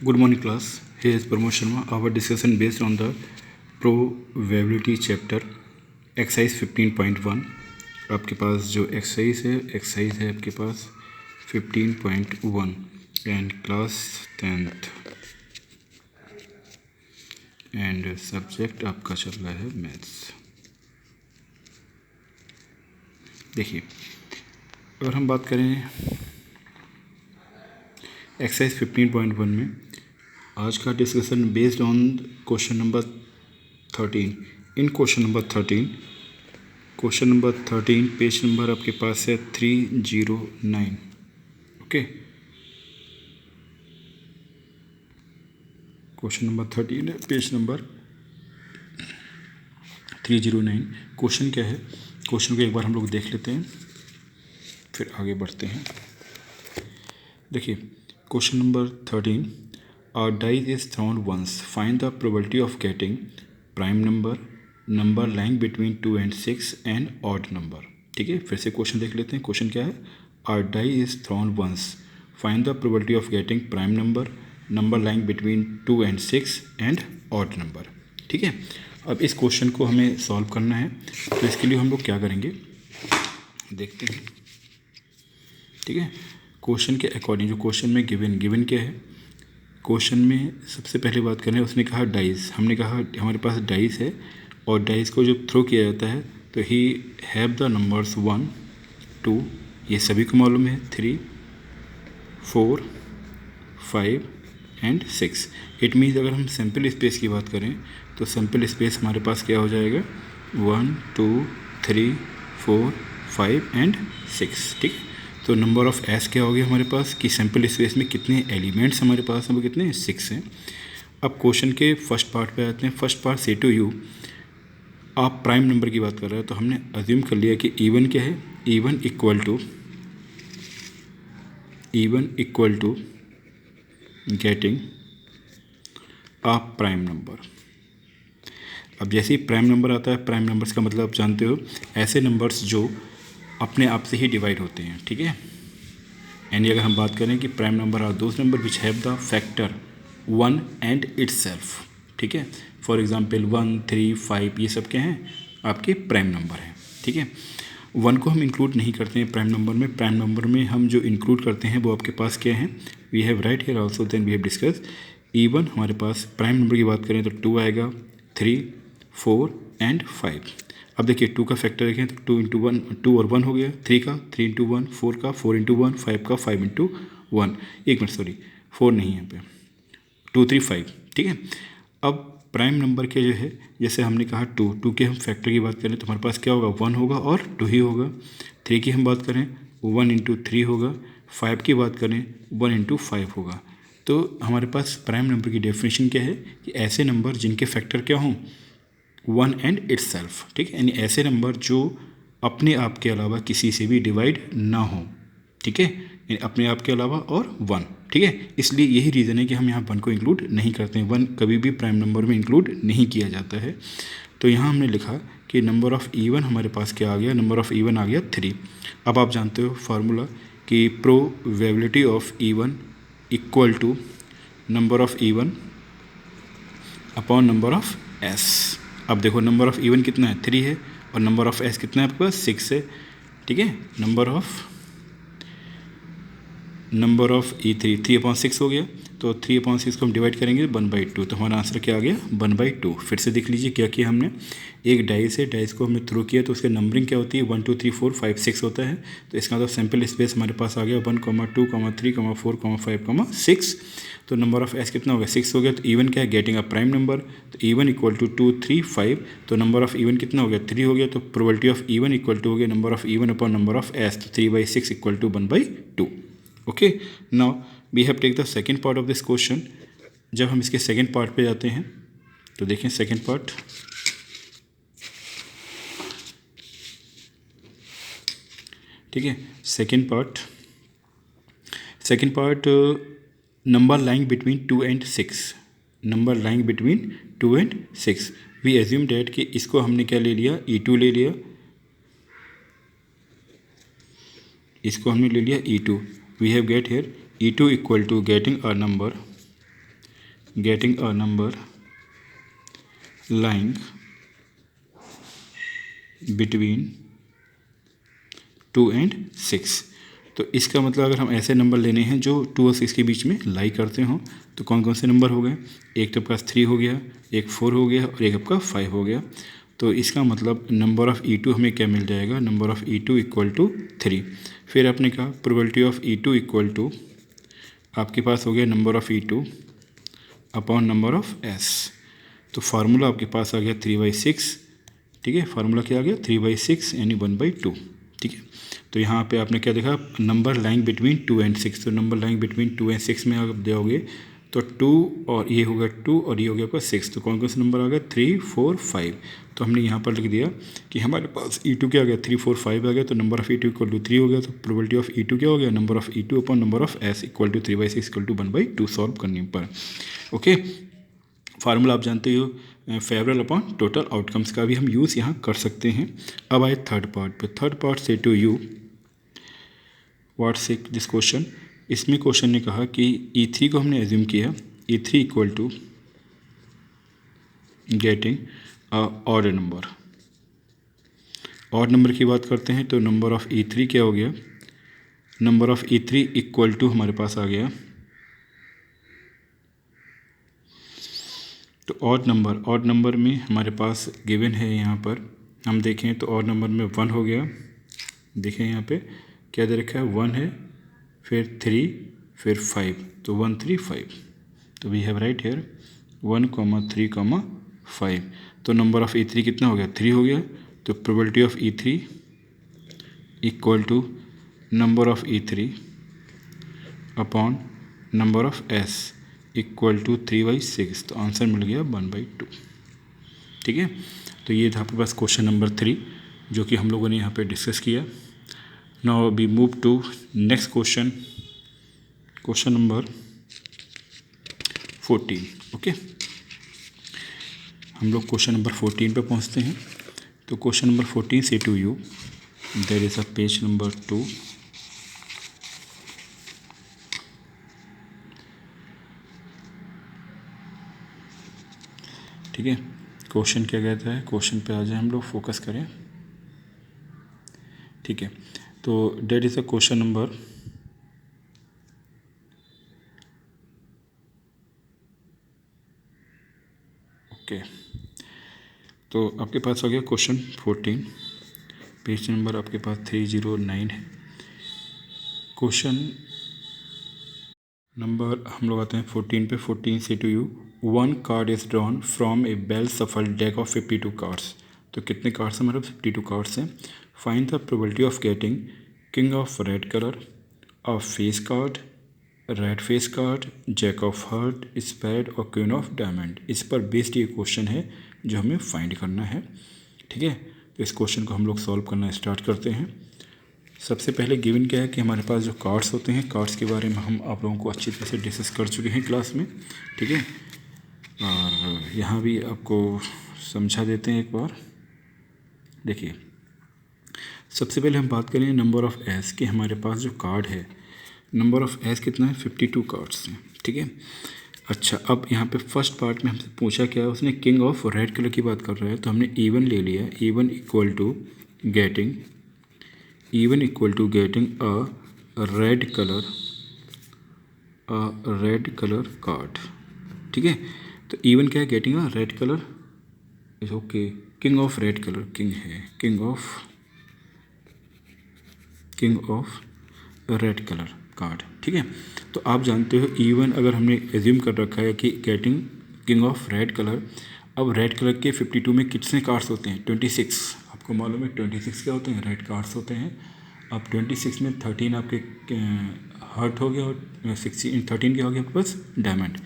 Good morning class. Here is Pramod Sharma. Our discussion based on the probability chapter exercise 15.1. आपके पास जो exercise है आपके पास 15.1 and class 10th and subject आपका चल रहा है मैथ्स। देखिए, अगर हम बात करें एक्सरसाइज 15.1 में आज का discussion based on question number 13। In question number 13 page number आपके पास है 309। ओके, क्वेश्चन नंबर 13 है, पेज नंबर 309। क्वेश्चन क्या है, क्वेश्चन को एक बार हम लोग देख लेते हैं फिर आगे बढ़ते हैं। देखिए, question number 13, a dice is thrown once, find the probability of getting prime number lying between 2 and 6 and odd number। ठीक है, फिर से क्वेश्चन देख लेते हैं। क्वेश्चन क्या है, a die is thrown once, find the probability of getting prime number lying between 2 and 6 and odd number। ठीक है, अब इस क्वेश्चन को हमें सॉल्व करना है, तो इसके लिए हम लोग क्या करेंगे देखते हैं। ठीक है, क्वेश्चन के अकॉर्डिंग जो क्वेश्चन में गिवन क्या है, क्वेश्चन में सबसे पहले बात करें, उसने कहा डाइस, हमने कहा हमारे पास डाइस है और डाइस को जब थ्रो किया जाता है तो ही हैव द नंबर्स 1 2, ये सभी को मालूम है, 3 4 5 एंड 6। इट मीन्स अगर हम सैम्पल स्पेस की बात करें तो सैम्पल स्पेस हमारे पास क्या हो जाएगा, 1 2 3 4 5 एंड 6। ठीक है, तो नंबर ऑफ़ एस क्या हो गया हमारे पास कि सैम्पल स्पेस में कितने एलिमेंट्स हमारे पास हैं, वो कितने 6 हैं। अब क्वेश्चन के फर्स्ट पार्ट पे आते हैं। फर्स्ट पार्ट से टू यू, आप प्राइम नंबर की बात कर रहे हैं तो हमने अज्यूम कर लिया कि इवन क्या है, even equal to getting a prime number. अब जैसे ही प्राइम नंबर आता है, प्राइम नंबर्स का मतलब आप जानते हो, ऐसे नंबर्स जो अपने आप से ही डिवाइड होते हैं। ठीक है, यानी अगर हम बात करें कि prime number are those number which have the factor 1 and itself. ठीक है, फॉर एग्जांपल 1 3 5 ये सब क्या हैं, आपके प्राइम नंबर हैं। ठीक है, 1 को हम इंक्लूड नहीं करते हैं प्राइम नंबर में। प्राइम नंबर में हम जो इंक्लूड करते हैं वो आपके पास क्या है, we have write here also, then we have discuss. Even हमारे पास प्राइम नंबर की बात करें तो 2 आएगा, 3 4 एंड 5। अब देखिए 2 का फैक्टर देखें तो 2 इंटू 1 2 और 1 हो गया, 3 का 3 इंटू 1, 4 का 4 इंटू 1, 5 का 5 इंटू 1। एक मिनट सॉरी 4 नहीं है यहाँ पे, 2 3 5। ठीक है, अब प्राइम नंबर के जो है, जैसे हमने कहा 2 के हम फैक्टर की बात करें तो हमारे पास क्या होगा, 1 होगा और 2 ही होगा। 3 की हम बात करें 1 इंटू 3 होगा। 5 की बात करें 1 इंटू 5 होगा। तो हमारे पास प्राइम नंबर की डेफिनेशन क्या है कि ऐसे नंबर जिनके फैक्टर क्या हों, 1 एंड इट्ससेल्फ। ठीक है, यानी ऐसे नंबर जो अपने आप के अलावा किसी से भी डिवाइड ना हो। ठीक है, यानी अपने आप के अलावा और 1। ठीक है, इसलिए यही रीज़न है कि हम यहाँ 1 को इंक्लूड नहीं करते हैं। 1 कभी भी प्राइम नंबर में इंक्लूड नहीं किया जाता है। तो यहाँ हमने लिखा कि नंबर ऑफ़ इवन हमारे पास क्या आ गया, नंबर ऑफ़ इवन आ गया 3। अब आप जानते हो फार्मूला कि probability of even equal to number of even upon number of S. अब देखो नंबर ऑफ़ इवन कितना है, 3 है, और नंबर ऑफ़ एस कितना है आपके पास, 6 है। ठीक है, नंबर ऑफ़ E3 अपॉन 6 हो गया, तो 3/6 को हम डिवाइड करेंगे 1/2, तो हमारा आंसर क्या आ गया, 1/2। फिर से देख लीजिए क्या किया हमने, एक डाइस है, डाइस को हमने थ्रो किया तो उसके नंबरिंग क्या होती है, 1 2 3 4 5 6 होता है। तो इसका मतलब सैम्पल स्पेस हमारे पास आ गया 1 2 3 4 5 6। तो नंबर ऑफ़ एस कितना हो गया, 6 हो गया। तो इवन क्या है, गेटिंग अ प्राइम नंबर, तो इवन इक्वल टू 2 3 5। तो नंबर ऑफ़ इवन कितना हो गया, 3 हो गया। तो probability of even equal to हो गया number of even upon number of S, तो 3/6 equal to 1/2। Okay, now we have take the second part of this question. जब हम इसके सेकेंड पार्ट पे जाते हैं तो देखें सेकेंड पार्ट। ठीक है, second part number lying between 2 and 6, number lying between 2 and 6। We assume that कि इसको हमने क्या ले लिया, E2 ले लिया, इसको हमने ले लिया E2। We have get here E2 equal to getting a number getting a number lying between 2 and 6। तो इसका मतलब अगर हम ऐसे नंबर लेने हैं जो 2 और 6 के बीच में लाई करते हों, तो कौन कौन से नंबर हो गए? एक तो आपका 3 हो गया, एक 4 हो गया और एक आपका 5 हो गया। तो इसका मतलब नंबर ऑफ़ E2 हमें क्या मिल जाएगा? Number of E2 equal to 3। फिर आपने कहा probability of E2 equal to आपके पास हो गया number of E2 upon number of S। तो फार्मूला आपके पास आ गया 3/6। ठीक है, फार्मूला क्या आ गया? 3/6 यानी 1/2। ठीक है, तो यहाँ पे आपने क्या देखा? Number lying between 2 and 6। तो नंबर लाइंग बिटवीन 2 and 6 में आप दोगे तो 2 और ये हो गया 2 और ये हो गया आपका 6। तो कौन कौन से नंबर आ गया? 3, 4, 5। तो हमने यहाँ पर लिख दिया कि हमारे पास E2 क्या आ गया? 3, 4, 5 आ गया। तो number of E2 equal to 3 हो गया। तो प्रोबेबिलिटी ऑफ E2 क्या हो गया? Number of E2 upon number of S equal to 3/6 equal to 1/2 solve करने पर। ओके, फार्मूला आप जानते हो, फेवरल अपॉन टोटल आउटकम्स का भी हम यूज़ यहाँ कर सकते हैं। अब आए थर्ड पार्ट पे। थर्ड पार्ट से to you what's this question. इसमें क्वेश्चन ने कहा कि E3 को हमने एज्यूम किया E3 equal to getting odd number. Odd number की बात करते हैं तो नंबर ऑफ़ E3 क्या हो गया? Number of E3 equal to हमारे पास आ गया, तो ऑड नंबर में हमारे पास गिवन है यहाँ पर हम देखें तो ऑड नंबर में 1 हो गया। देखें यहाँ पे क्या दे रखा है? 1 है, फिर 3, फिर 5। तो 1, 3, 5। तो वी हैव राइट हेयर 1, 3, 5। तो नंबर ऑफ़ E3 कितना हो गया? 3 हो गया। तो probability of E3 equal to number of E3 upon number of S equal to 3/6। तो आंसर मिल गया 1/2। ठीक है, तो ये था आपके पास क्वेश्चन नंबर 3 जो कि हम लोगों ने यहाँ पे डिस्कस किया। Now we move to next question, question number 14। Okay, हम लोग क्वेश्चन नंबर 14 पे पहुँचते हैं। तो क्वेश्चन नंबर 14 से to you there is a page number 2। ठीक है, क्वेश्चन क्या कहता है? क्वेश्चन पे आ जाए, हम लोग फोकस करें। ठीक है, तो that is a question number okay. तो आपके पास आ गया क्वेश्चन 14, पेज नंबर आपके पास 309 है। क्वेश्चन नंबर हम लोग आते हैं 14 पे। 14 से to you 1 card is drawn from a well shuffled deck of 52 cards. तो कितने कार्ड्स हैं? मतलब 52 कार्ड्स हैं। Find the probability of getting king of red colour, a face card, red face card, jack of heart, spade और queen of diamond. इस पर based ये question है जो हमें फाइंड करना है। ठीक है, तो इस क्वेश्चन को हम लोग सॉल्व करना स्टार्ट करते हैं। सबसे पहले गिवन क्या है कि हमारे पास जो कार्ड्स होते हैं, कार्ड्स के बारे में हम आप लोगों को अच्छी तरह से डिस्कस कर चुके हैं क्लास में। ठीक है, और यहाँ भी आपको समझा देते हैं एक बार। देखिए, सबसे पहले हम बात करें नंबर ऑफ़ एस कि हमारे पास जो कार्ड है, नंबर ऑफ़ एस कितना है? 52 कार्ड्स हैं। ठीक है, अच्छा, अब यहाँ पे फर्स्ट पार्ट में हमसे पूछा क्या है? उसने किंग ऑफ रेड कलर की बात कर रहा है, तो हमने E1 ले लिया। E1 equal to getting a red colour card. ठीक है, तो E1 क्या है? Getting a red colour is okay. King of red colour, king है, king of red colour card. ठीक है, तो आप जानते हो E1 अगर हमने एज्यूम कर रखा है कि getting king of red colour, अब रेड कलर के 52 में कितने कार्ड्स होते हैं? 26। आपको मालूम है 26 क्या होते हैं? रेड कार्ड्स होते हैं। अब 26 में 13 आपके हर्ट हो गया और 13 क्या हो गया आपके पास? डायमंड।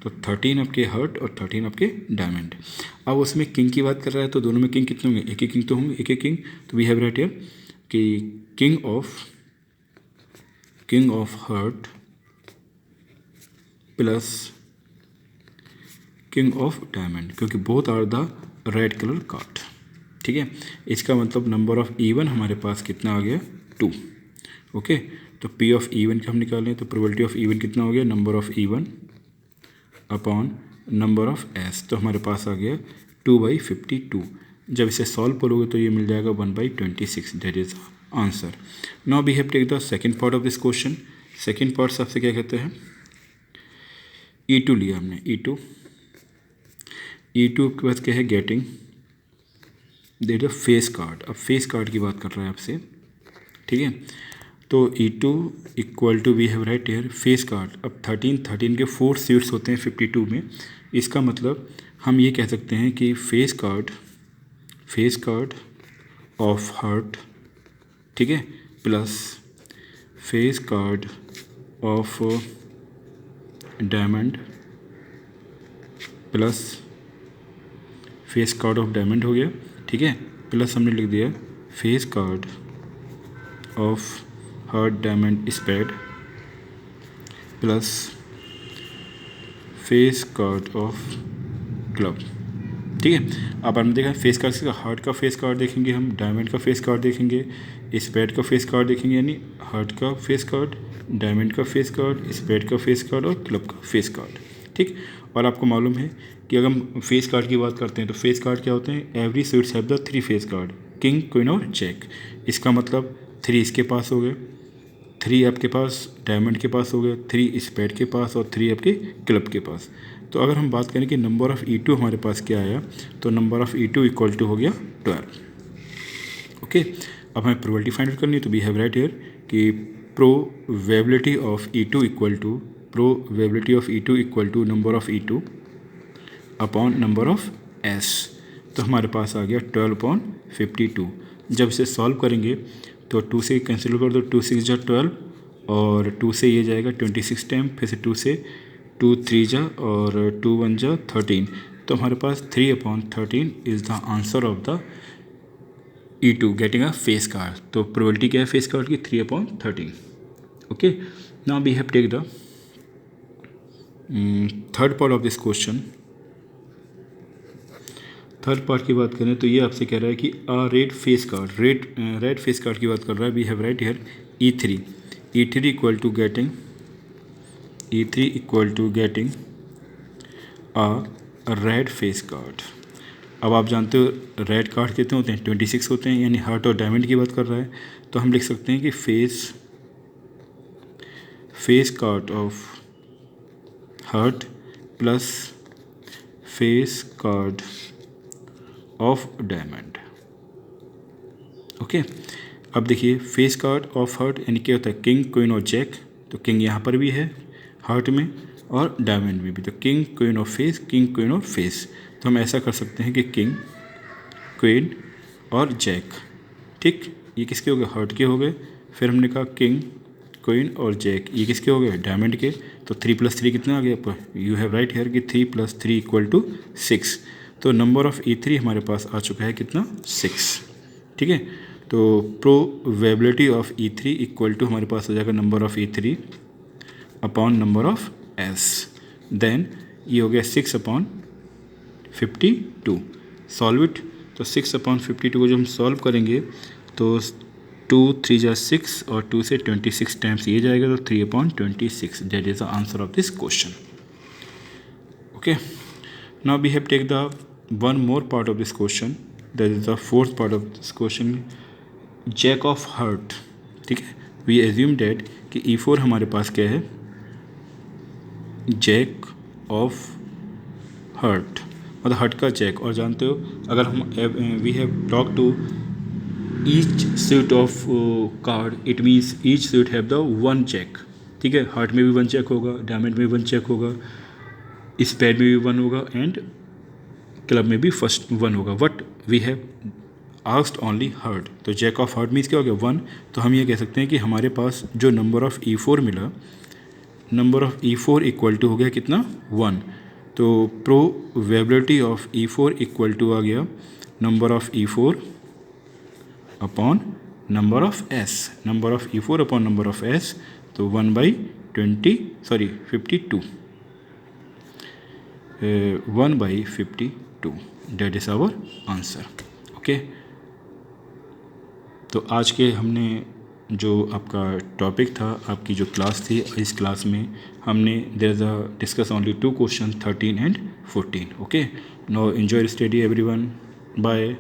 तो 13 आपके हर्ट और 13 आपके डायमंड। अब उसमें किंग की बात कर रहा है, तो दोनों में किंग कितने होंगे? एक एक किंग तो होंगे, एक एक किंग। तो वी हैव राइट हियर कि king of heart plus king of diamond, क्योंकि both are the red colour card. ठीक है, इसका मतलब नंबर ऑफ E1 हमारे पास कितना आ गया? 2। ओके, तो P ऑफ E1 का हम निकालें तो प्रोबेबिलिटी ऑफ E1 कितना हो गया? Number of E1 upon number of S, तो हमारे पास आ गया 2/52। जब इसे सॉल्व करोगे तो ये मिल जाएगा 1/26, that is answer. Now we have take the second part of this question. Second part से आपसे क्या कहते हैं, E2 लिया हमने, E2 के बाद क्या है, गेटिंग दैट फेस कार्ड। अब फेस कार्ड की बात कर रहा है आपसे, ठीक है। तो E2 equal to we have write here face card. अब 13 के 4 सीट्स होते हैं 52 में। इसका मतलब हम ये कह सकते हैं कि फेस कार्ड ऑफ हार्ट, ठीक है, plus face card of diamond plus face card of diamond हो गया, ठीक है, प्लस हमने लिख दिया face card of heart diamond spade plus face card of club, ठीक है। अब हमने देखा फेस कार्ड से हार्ट का फेस कार्ड देखेंगे, हम डायमंड का फेस कार्ड देखेंगे, स्पेड का फेस कार्ड देखेंगे, यानी हार्ट का फेस कार्ड, डायमंड का फेस कार्ड, स्पेड का फेस कार्ड और क्लब का फेस कार्ड, ठीक। और आपको मालूम है कि अगर हम फेस कार्ड की बात करते हैं तो फेस कार्ड क्या होते हैं, every suits have the 3 face card, king, queen और जैक। इसका मतलब 3 इसके पास हो गए, 3 आपके पास डायमंड के पास हो गए, 3 स्पेड के पास और 3 आपके क्लब के पास। तो अगर हम बात करें कि नंबर ऑफ़ E2 हमारे पास क्या आया, तो number of E2 equal to हो गया 12। ओके, अब हमें प्रोबेबिलिटी फाइंड आउट करनी है, तो वी हैव राइट हियर कि probability of E2 equal to number of E2 upon number of S। तो हमारे पास आ गया 12/52। जब इसे सॉल्व करेंगे तो 2 से कैंसिल कर दो, 2 6 जा 12 और 2 से ये जाएगा 26 टाइम, फिर से 2 से 2 3 जा और 2 1 जा 13। तो हमारे पास 3/13 is the answer of the E2 getting a face card. तो प्रोबेबिलिटी क्या है फेस कार्ड की, 3/13। Okay, now we have take the third part of this question. Third part की बात करें तो ये आपसे कह रहा है कि red face card, red face card की बात कर रहा है। We have write here E3 equal to getting a red face card. अब आप जानते हो रेड कार्ड कितने होते हैं, 26 होते हैं, यानी हार्ट और डायमंड की बात कर रहा है। तो हम लिख सकते हैं कि face card of heart plus face card of diamond. Okay, अब देखिए फेस कार्ड ऑफ हार्ट यानी क्या होता है, किंग, क्वीन और जैक। तो किंग यहाँ पर भी है हार्ट में और डायमंड में भी, तो किंग, क्वीन और फेस, किंग, क्वीन और फेस। तो हम ऐसा कर सकते हैं कि किंग, क्वीन और जैक, ठीक, ये किसके हो गए, हार्ट के हो गए। फिर हमने कहा किंग, क्वीन और जैक, ये किसके हो गए, डायमंड के। तो 3 + 3 कितना आ गया आपका, यू हैव राइट हियर कि 3 + 3 इक्वल टू 6। तो नंबर ऑफ़ E3 हमारे पास आ चुका है कितना, 6, ठीक है। तो probability of E3 equal to हमारे पास आ जाएगा number of E3 upon number of S। Then ये हो गया 6/52। Solve it. तो 6/52 को जो हम सॉल्व करेंगे तो 2 3 जा 6 और 2 से 26 टाइम्स ये जाएगा, तो 3/26, that is the answer of this question. Okay, now we have take the one more part of this question, that is the fourth part of this question, jack of heart, ठीक है। We assume date कि E4 हमारे पास क्या है, jack of heart, मतलब heart का jack. और जानते हो अगर हम we have talk to each suit of card, it means each suit have the 1 jack, ठीक है। हार्ट में भी 1 जैक होगा, डायमंड में भी 1 जैक होगा, स्पेड में भी 1 होगा एंड क्लब में भी फर्स्ट 1 होगा। But we have asked only heart, तो जैक ऑफ हार्ट मीन्स क्या हो गया, 1। तो हम ये कह सकते हैं कि हमारे पास जो नंबर ऑफ़ E4 मिला, number of E4 equal to हो गया कितना, 1। तो probability of E4 equal to आ गया number of E4 upon number of S, number of E4 upon number of S। तो 1/52, 1/52, that is our answer. Okay, तो आज के हमने जो आपका टॉपिक था, आपकी जो क्लास थी, इस क्लास में हमने there is a discuss only 2 question 13 and 14. Okay, now enjoy study everyone, bye.